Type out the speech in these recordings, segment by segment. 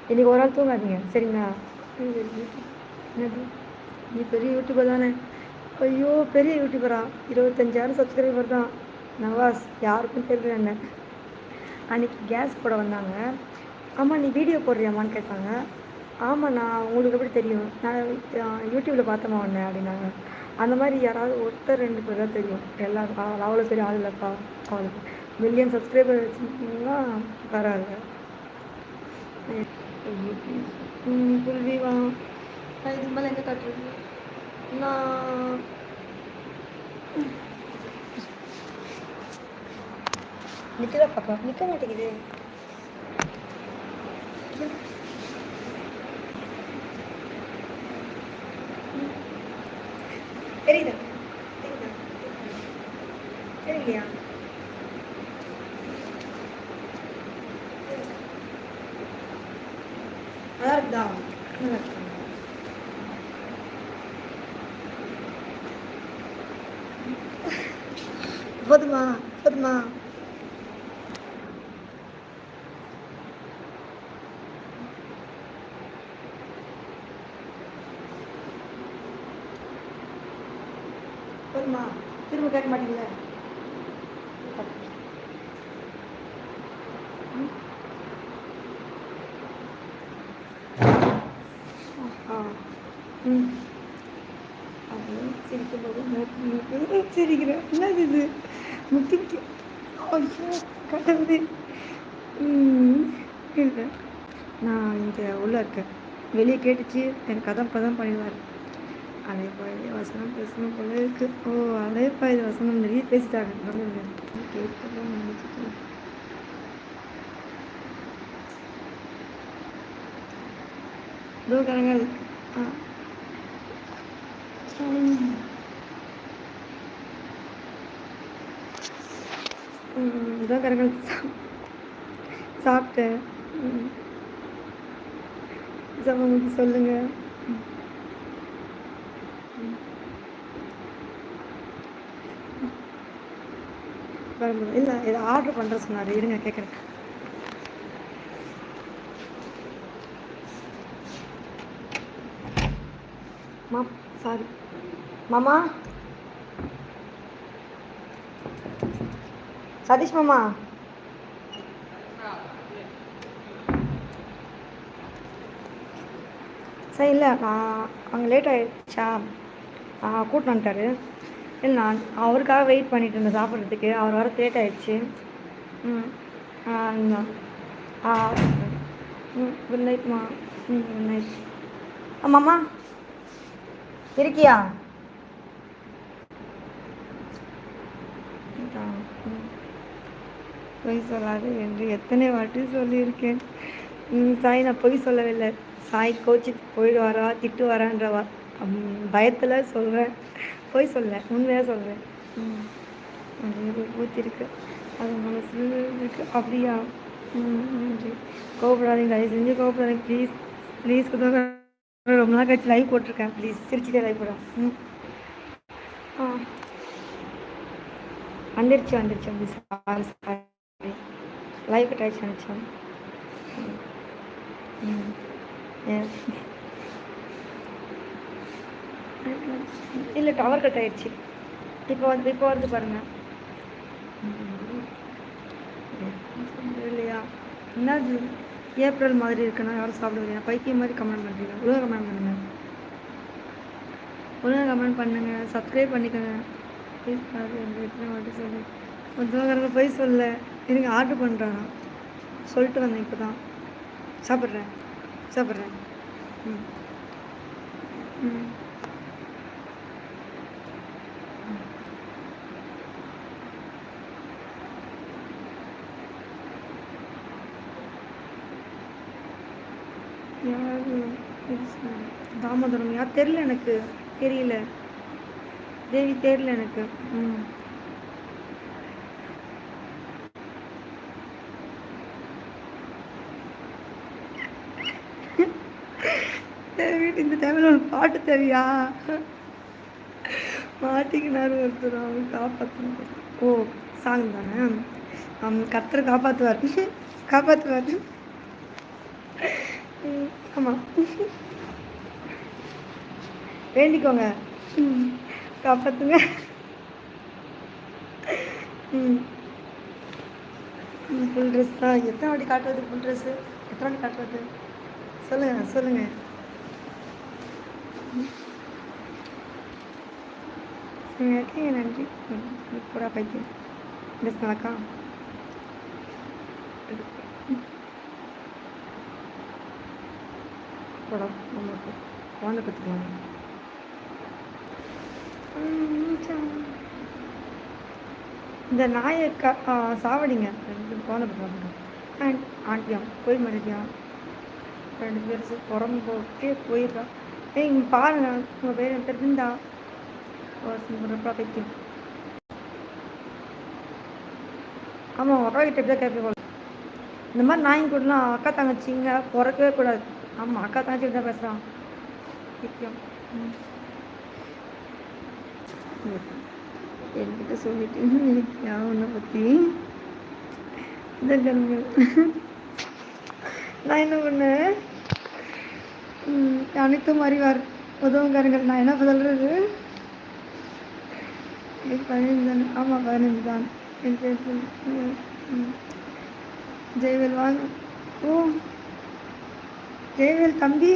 இன்றைக்கி ஒரு நாள் தூங்காதீங்க சரிங்களா? என்னது நீ பெரிய யூடியூபர் தானே? ஐயோ பெரிய யூடியூபரா? 25,000 சப்ஸ்கிரைபர் தான். நவாஸ் யாருக்கும் தெரியல என்ன. அன்றைக்கி கேஸ் போட வந்தாங்க. ஆமாம் நீ வீடியோ போடுறியாமான்னு கேட்டாங்க. ஆமாம் நான் உங்களுக்கு எப்படி தெரியும்? நான் யூடியூப்பில் பார்த்தோமா உடனே அப்படின்னாங்க. அந்த மாதிரி யாராவது ஒருத்தர் 2 பேர் தான் தெரியும். எல்லாரும் அவ்வளோ பெரிய ஆள் இல்லைப்பா. அவளுக்கு மில்லியன் சப்ஸ்கிரைபர் வச்சுருந்தீங்கன்னா பரவாயில்ல. புல்விவா நான் இதுக்கு மேலே எங்கே காட்டுறது? நான் நிற்கதான் பார்க்கலாம். நிற்க மாட்டேங்குது. தெரியுதா? தெரியலையா? நல்லா இருக்குதா? நல்லா இருக்கு. போதுமா போதுமா? போதுமா? திரும்ப கேட்க மாட்டீங்களா? ம் அப்படின்னு சிரிக்கும்போது சிரிக்கிறேன். என்னது இது? முக்கிய ஐயோ கடவுளே. இல்லை நான் இங்கே உள்ளே இருக்கேன். வெளியே கேட்டுச்சு எனக்கு அதான் பதம் பண்ணிடுவார். அலைப்பாயுது வசனம் பேசணும் போல இருக்கு. ஓ அலைப்பாயுது வசனம் நிறைய பேசிட்டாங்க. கேட்கலாம் நினைச்சிட்டு தூக்கங்கள் தூக்கங்கள் சாப்பிட்டேன். சொல்லுங்க. இல்லை இதை ஆர்டர் பண்ணுற சொன்னார். இருங்க கேட்குறேன். சாரி மாமா. சதீஷ் மாமா சார் இல்லை அங்கே லேட் ஆகிடுச்சா கூட்டின்னு வந்துட்டார். இல்லை நான் அவருக்காக வெயிட் பண்ணிட்டு இருந்தேன் சாப்பிட்றதுக்கு. அவர் வர லேட் ஆகிடுச்சு. குட் நைட்மா. Good night. ஆமாம்மா இருக்கியா? பொய் சொல்லாது என்று எத்தனை வாட்டி சொல்லியிருக்கேன். சாய் நான் பொய் சொல்லவில்லை. சாய் கோச்சு போயிடுவாரா திட்டுவாரான்றவா பயத்தில் சொல்கிறேன். பொய் சொல்ல உண்மையாக சொல்கிறேன். ஊற்றிருக்கு அது மனசில் இருக்கு. அப்படியா? நன்றி. கோவப்படாதீங்க தயவு செஞ்சு கோவப்படாதீங்க ப்ளீஸ் ப்ளீஸ். ரொம்ப நாள் கழிச்சு லைவ் போட்டிருக்கேன். ப்ளீஸ் சிரிச்சுட்டே லைவ் போடுறேன். வந்துடுச்சு சாரி லைவ் கட் ஆகிடுச்சு நினச்சேன். இல்லை டவர் கட் ஆகிடுச்சு. இப்போ வந்து பாருங்கள். இல்லையா என்னது ஏப்ரல் மாதிரி இருக்குன்னா யாரும் சாப்பிடுவீங்க? பைத்தியம் மாதிரி கமெண்ட் பண்ணுறீங்க. ஒழுங்காக கமெண்ட் பண்ணுங்கள். ஒழுங்காக கமெண்ட் பண்ணுங்கள். சப்ஸ்கிரைப் பண்ணிக்கோங்க ப்ளீஸ். எத்தனை வாட்டி சொல்லு ஒருத்தவங்க போய் சொல்ல. எனக்கு ஆர்டர் பண்ணுறானா சொல்லிட்டு வந்தேன். இப்போ தான் சாப்பிட்றேன். யார் தாமோதரம் யார் தெரியல எனக்கு. தெரியல தேவி தெரியல எனக்கு. தேவி இந்த டைமில் ஒரு பாட்டு தேவையா? மாட்டிக்கினார் ஒருத்தர். அவன் காப்பாற்றணும். ஓ சாங் தானே. கர்த்தர் காப்பாற்றுவார். ஆமாம், வேண்டிக்கோங்க. ம், காப்பாற்றுங்க. ம், ஃபுல் ட்ரெஸ்ஸா? எத்தனை வாட்டி காட்டுறது ஃபுல் ட்ரெஸ்ஸு? எத்தனை வாட்டி காட்டுறது? சொல்லுங்கள் சொல்லுங்கள். ஓகே, நன்றி. கூட பைத்தியம் ட்ரெஸ் நல்லாக்கா? போடா நமக்கு குழந்தை கற்றுக்கலாம். இந்த நாயை சாவடிங்க. ரெண்டு குழந்தை பற்றுவாங்க. அண்ட் ஆண்டியாம் போய் மறுதியா 2 பேர் புறம்போக்கே போயிடுறா. ஏய் இங்கே பாருங்க, உங்கள் பேர் என் பேர் இருந்தா பைத்தியம். ஆமாம், உங்கள் அக்கா கிட்ட எப்படி தான் கேட்பேன் போல. இந்த மாதிரி நாய் கூடலாம் அக்கா தங்கச்சிங்க பிறக்கவே கூடாது. ஆமாம், அக்கா தங்கச்சி இப்படி தான் பேசுகிறான் பைத்தியம். என்கிட்ட சொல்லிட்டு உன்னை பற்றி நான் என்ன பண்ணேன், அனைத்தும் அறிவார் உதவுங்காரங்கள். நான் என்ன சொல்கிறது, 15 தானே? ஆமாம் 15 தான். என் பேர் ஜெயவேல் வாங்க. ஓ ஜெயவேல் தம்பி.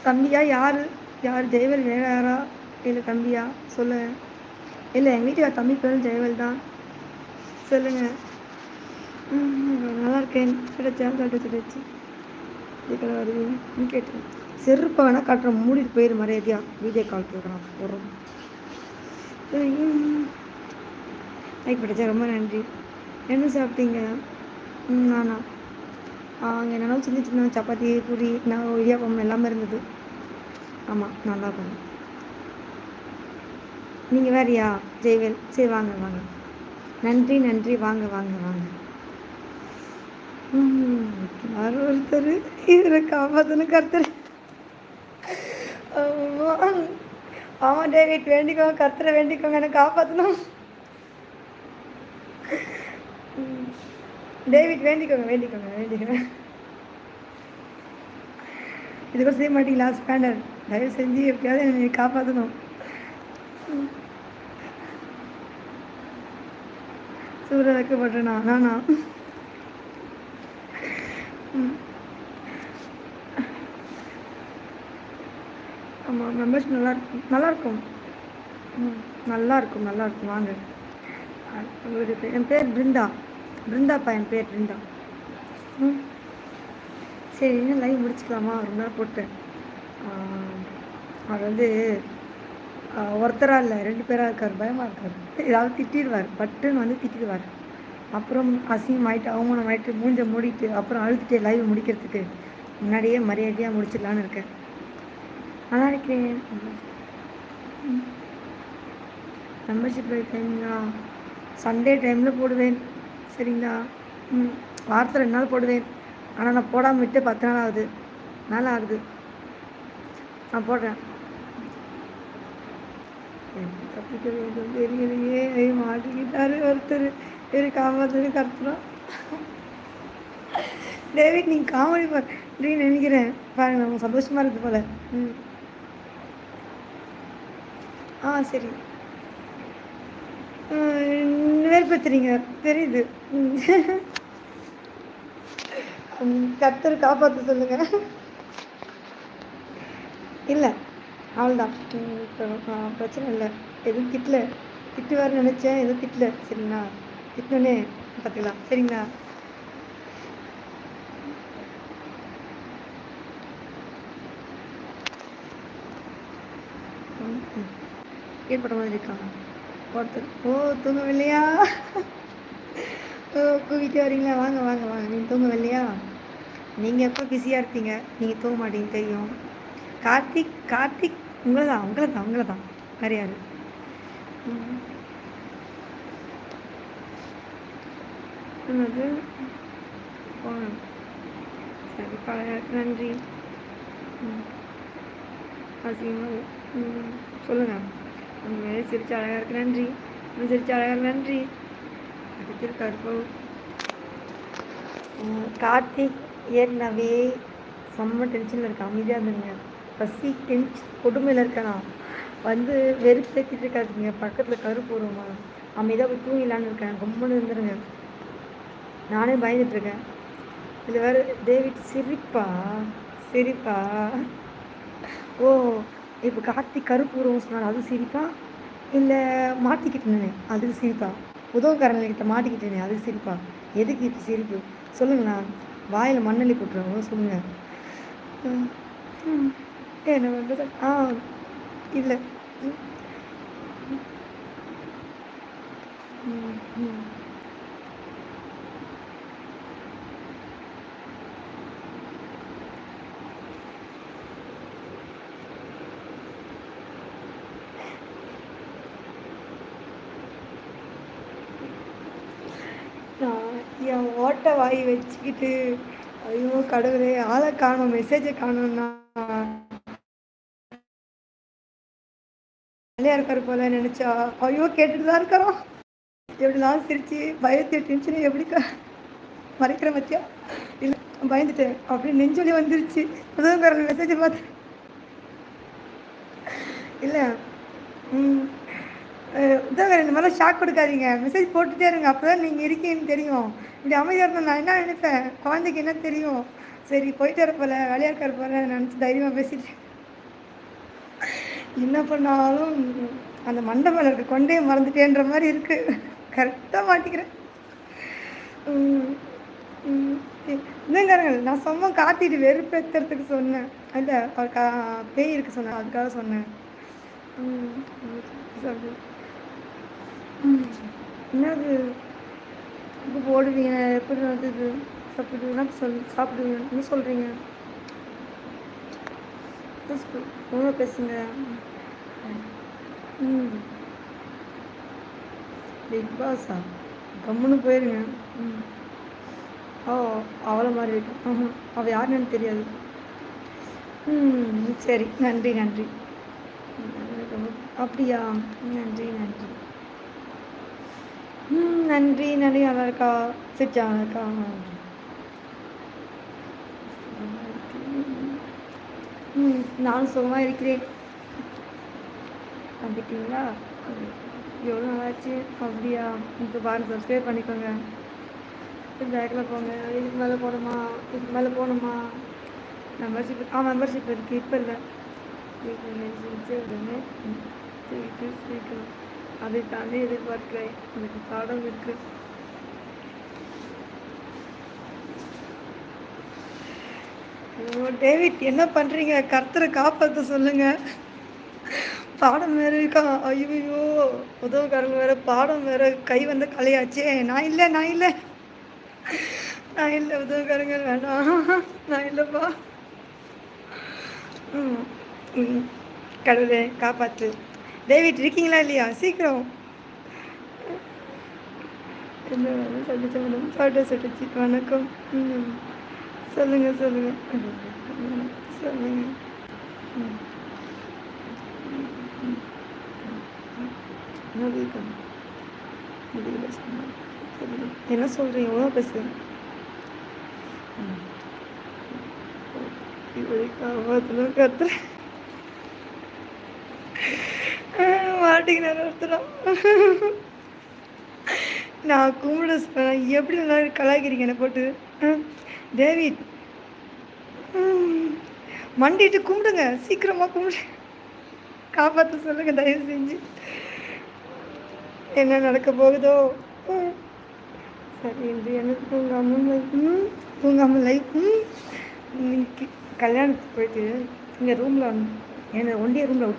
தம்பியா? யார் யார் ஜெயவேல்? வேற யாரா இல்லை தம்பியா? சொல்லுங்க. இல்லை எங்கள் வீட்டுக்கு தம்பி பேரும் ஜெயவேல் தான். சொல்லுங்கள். நல்லா இருக்கேன் கிடைச்சான்னு சொல்லிட்டு சொல்லிடுச்சு. இதுக்கட வருவீங்க கேட்டேன். செருப்பை வேணால் காட்டுறோம், மூடிட்டு போயிரு மரியாதையா. வீடியோ கால் கேட்குறான் போடுறோம். லைக் படித்தா ரொம்ப நன்றி. என்ன சாப்பிட்டீங்க? நானா அங்கே என்னென்னா சின்ன சின்ன சப்பாத்தி பூரி நான் இடியாப்பம் எல்லாமே இருந்தது. ஆமாம் நல்லா பண்ணேன். நீங்கள் வேறியா ஜெய்வேல்? சரி வாங்க வாங்க. நன்றி நன்றி, வாங்க வாங்க வாங்க. ஒருத்தர் இவரை காப்பாற்றணும் கர்த்தர். ஆமாம் டேவிட் வேண்டிக்கோங்க, கர்த்தரை வேண்டிக்கோங்க, எனக்கு காப்பாற்றணும். டேவிட் வேண்டிக்கோங்க வேண்டிக்கோங்க வேண்டிக்கோங்க. இது கூட செய்ய மாட்டீங்களா ஸ்பேனர்? தயவு செஞ்சு எப்படியாவது என்னை காப்பாற்றணும். சூற வைக்கப்பட்டேனா நானா? ஆமாம் மெம்பர்ஸ் நல்லாயிருக்கும் நல்லாயிருக்கும். நல்லாயிருக்கும் நல்லாயிருக்கும் வாங்க. உங்களுக்கு என் பேர் பிருந்தா. பிருந்தாப்பா என் பேர் பிருந்தா. சரி என்ன லைவ் முடிச்சுக்கலாமா? ரொம்ப நேரம் போட்டேன். அவர் வந்து ஒருத்தராக இல்லை 2 பேராக இருக்கார். பயமாக இருக்கார். ஏதாவது திட்டிடுவார், பட்டுன்னு வந்து திட்டிடுவார். அப்புறம் அசிங்கமாயிட்டு அவமானமாயிட்டு மூஞ்ச மூடிட்டு அப்புறம் அழுதுட்டு லைவ் முடிக்கிறதுக்கு முன்னாடியே மரியாதையாக முடிச்சிடலான்னு இருக்கேன். நல்லா இருக்கிறேன். மெம்பர்ஷிப் டைம்ங்களா? சண்டே டைமில் போடுவேன் சரிங்களா? வாரத்தில் 2 நாள் போடுவேன். ஆனால் நான் போடாமல் விட்டு 10 நாள் ஆகுது. நான் போடுறேன். தப்பிக்க வேண்டும் தெரியலையே. மாட்டிக்கிட்டாரு ஒருத்தர். காப்பாற்று கருத்துறோம். டேவிட் நீங்கள் காமெடி அப்படின்னு நினைக்கிறேன். பாருங்க நம்ம சந்தோஷமாக இருக்குது போல். சரி. வேறுபடுத்துறீங்க தெரியுது. கர்த்தர் காப்பாற்ற சொல்லுங்க. இல்லை அவ்வளோதான். பிரச்சனை இல்லை, எதுவும் திட்டுவார்னு நினச்சேன், எதுவும் திட்டல சரிங்களா? திட்டனே பார்த்துக்கலாம் சரிங்களா? ஏற்பட்ட மாதிரி இருக்காங்க ஒருத்தர். தூங்கவில்லையா? கூவிட்டு வரீங்களா? வாங்க வாங்க வாங்க. நீங்கள் தூங்கவில்லையா? நீங்கள் எப்போ பிஸியாக இருப்பீங்க, நீங்கள் தூங்க மாட்டீங்க தெரியும். கார்த்திக் உங்களை தான் வேறு யார்? என்னது? சரி பழைய நன்றி. சொல்லுங்கள். உண்மையிலே சிரிச்சு அழகாக இருக்கு நன்றி. சிரிச்சு அழகாக இருக்கு நன்றி. அடுத்திருக்காரு கார்த்திக் ஏற்கனவே செம்ம டென்ஷனில் இருக்கேன், அமைதியாக இருந்துங்க. பசி டென்ஷன் கொடுமையில் இருக்கேன் நான். வந்து வெறுப்பேற்றிட்டு இருக்காதுங்க, பக்கத்தில் கருப்பு வருமா, அமைதியாக போய் தூங்கிலான்னு இருக்கேன். கம்முன்னு இருந்துருங்க. நானே பயந்துட்டுருக்கேன். இதில் வேறு டேவிட் சிரிப்பா சிரிப்பா. ஓ, இப்போ கார்த்திக் கருப்பு உருவம் சொன்னார், அது சிரிப்பா? இல்லை மாட்டிக்கிட்டேனே அதுக்கு சிரிப்பா? உதவுக்காரங்கக்கிட்ட மாட்டிக்கிட்டேனே அதுக்கு சிரிப்பா? எதுக்கு இப்போ சிரிப்பு சொல்லுங்களா? வாயில் மண்ணள்ளி போட்டுருவோம் சொல்லுங்கள். என்ன பண்ணுறது? இல்லை. நான் என் ஓட்ட வாய் வச்சுக்கிட்டு ஐயோ கடவுளே, ஆளை காணும், மெசேஜை காணும்னா ஜாலியாக இருக்காரு போல நினச்சா, ஐயோ கேட்டுட்டு தான் இருக்கிறோம். எப்படிலாம் சிரிச்சு பயத்தை டென்ஷனை எப்படி மறைக்கிற பத்தியா? இல்லை பயந்துட்டேன் அப்படின்னு நெஞ்சொலி வந்துருச்சு. உதவுக்காரன் மெசேஜை பார்த்து. இல்லை உதவுக்காரன் இந்த மாதிரிலாம் ஷாக் கொடுக்காதீங்க, மெசேஜ் போட்டுகிட்டே இருங்க, அப்போ தான் நீங்கள் இருக்கீங்கன்னு தெரியும். இப்படி அமைதியாக இருந்தால் நான் என்ன நினைப்பேன், குழந்தைக்கு என்ன தெரியும்? சரி போயிட்டு வர போல, வேலையாக இருக்கார் போல நினச்சி தைரியமாக பேசிட்டு என்ன பண்ணாலும் அந்த மண்டை மேலே இருக்க கொண்டே மறந்துட்டேன்ற மாதிரி இருக்குது. கரெக்டாக மாட்டிக்கிறேன். இன்னங்காரங்கள் நான் சும்மா காத்திட்டு வெறுப்பேற்றுறதுக்கு சொன்னேன். இல்லை அவர் பேய் இருக்கு சொன்னேன், அதுக்காக சொன்னேன். என்னது இப்போ போடுவீங்க, எப்படி வந்தது சாப்பிடுவீங்கன்னா சாப்பிடுவீங்க, என்ன சொல்கிறீங்க? ஒழுங்காக பேசுங்க. பிக் பாஸா? கம்முன்னு போயிருங்க. ஓ, அவ்வளோ மாதிரி இருக்கும். அவள் யாருன்னு எனக்கு தெரியாது. சரி, நன்றி நன்றி. அப்படியா? நன்றி நன்றி. நன்றி நன்றி. நல்லா இருக்கா? சிரிச்சா நல்லா இருக்கா? நான் சுகமாக இருக்கிறேன். வந்துட்டீங்களா? எவ்வளோ நல்லாச்சு? அப்படியா? இப்போ பாருங்க, சப்ஸ்கிரைப் பண்ணிக்கோங்க. பேக்கில் போங்க. இதுக்கு மேலே போகணுமா? இதுக்கு மேலே போகணுமா? மெம்பர்ஷிப் மெம்பர்ஷிப் இருக்குது, இப்போ இல்லை. உடனே சீக்கிரம் அதை தாண்டி எதிர்பார்க்கிறேன். எனக்கு பாடம் இருக்குது. டேவிட் என்ன பண்ணுறீங்க? கர்த்தரை காப்பாற்ற சொல்லுங்கள். பாடம் வேறு இருக்கா? ஐயோ, உதவுக்காரங்க வேறு, பாடம் வேறு, கை வந்த கலையாச்சே. நான் இல்லை நான் இல்லை நான் இல்லை, உதவுக்காரங்க வேண்டாம், நான் இல்லைப்பா. கடவுளே காப்பாற்று. டேவிட் இருக்கீங்களா இல்லையா? சீக்கிரம். என்ன வேணும் சொல்லிச்சு மேடம்? ஃபோட்டோ சுட்டுச்சு. வணக்கம். சொல்லுங்கள் சொல்லுங்கள் சொல்லுங்கள். என்ன சொல்கிறீங்க? எவ்வளோ பேசுகிறேன். கத்துறேன் மாட்டிக்கினார் ஒருத்தரம். நான் கும்பிட எப்படி நல்லா கலாய்க்கிறீங்க என்னை போட்டு. டேவிட் மண்டிட்டு கும்பிடுங்க, சீக்கிரமாக கும்பிடு, காப்பாற்ற சொல்லுங்கள் தயவு செஞ்சு. என்ன நடக்க போகுதோ? சரி, என்று எனக்கு தூங்காமல் லைஃப். இன்னைக்கு கல்யாணத்துக்கு போயிட்டு இங்கே ரூமில் என்னை ஒண்டிய ரூமில்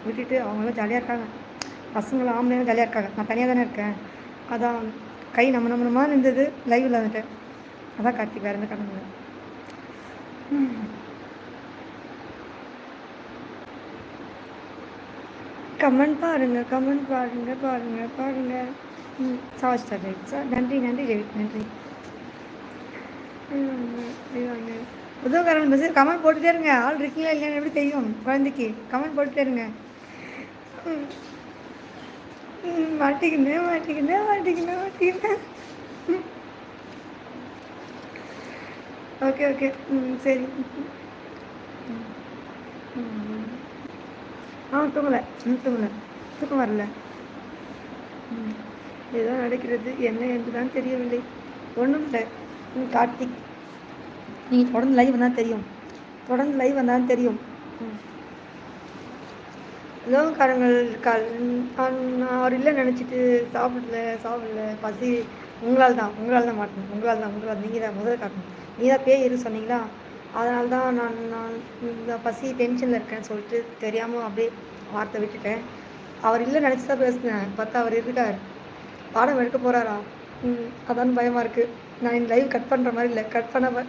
விட்டுட்டு அவங்களாம் ஜாலியாக இருக்காங்க. பசங்களாம் ஆம்பளைங்க ஜாலியாக இருக்காங்க, நான் தனியாக தானே இருக்கேன். அதான் கை நம்ம இருந்தது, லைவில் வந்துட்டேன். அதான் கார்த்திக், வேறு எந்த காரணம் இல்லை. கமெண்ட் பாருங்க. சார் நன்றி டேவிட், நன்றி. உதவுக்காரன் மெசேஜ் கமெண்ட் போட்டுகிட்டே இருங்க. ஆள் இருக்கீங்களா இல்லையான்னு எப்படி தெரியும் குழந்தைக்கு? கமெண்ட் போட்டுகிட்டே இருங்க. மாட்டிக்கினேன். Okay okay. சரி. ம். ம். தூங்கலை. தூங்கலை. தூக்கம் வரல. ம். ஏதோ நடக்கிறது என்ன என்று தான் தெரியவில்லை. ஒன்றும் இல்லை. கார்த்திக் நீங்கள் தொடர்ந்து லைவ் வந்தால் தெரியும். தொடர்ந்து லைவ் வந்தால் தெரியும். ம். உணவுக்காரங்கள் நான் அவர் இல்லை நினச்சிட்டு சாப்பிடல பசி உங்களால் தான் மாட்டணும். உங்களால் நீங்கள் தான் முதல்ல காட்டணும். நீ தான் பேய் இரு சொன்னீங்களா, அதனால தான் நான் இந்த பசி டென்ஷனில் இருக்கேன்னு சொல்லிட்டு தெரியாமல் அப்படியே வார்த்தை விட்டுட்டேன். அவர் இல்லை நினச்சி தான் பேசினேன். பார்த்தா அவர் இருக்கார். பாடம் எடுக்க போகிறாரா? அதான் பயமாக இருக்குது. நான் இந்த லைவ் கட் பண்ணுற மாதிரி இல்லை. கட் பண்ண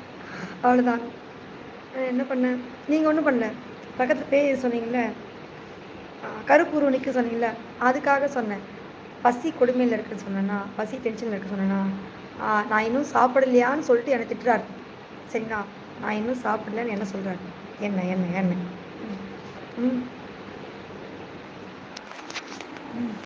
அவ்வளோதான். என்ன பண்ணேன்? நீங்கள் ஒன்றும் பண்ணல. பக்கத்தில் பேய் சொன்னீங்களே, கருப்புரு நிற்க சொன்னீங்கள, அதுக்காக சொன்னேன். பசி கொடுமையில் இருக்குன்னு சொன்னேன்னா, பசி டென்ஷனில் இருக்க சொன்னேன்னா, நான் இன்னும் சாப்பிடலையான்னு சொல்லிட்டு என்னை திட்டுறாரு. சரிங்களா? நான் இன்னும் சாப்பிடலன்னு என்ன சொல்கிறாரு? என்ன ம் ம்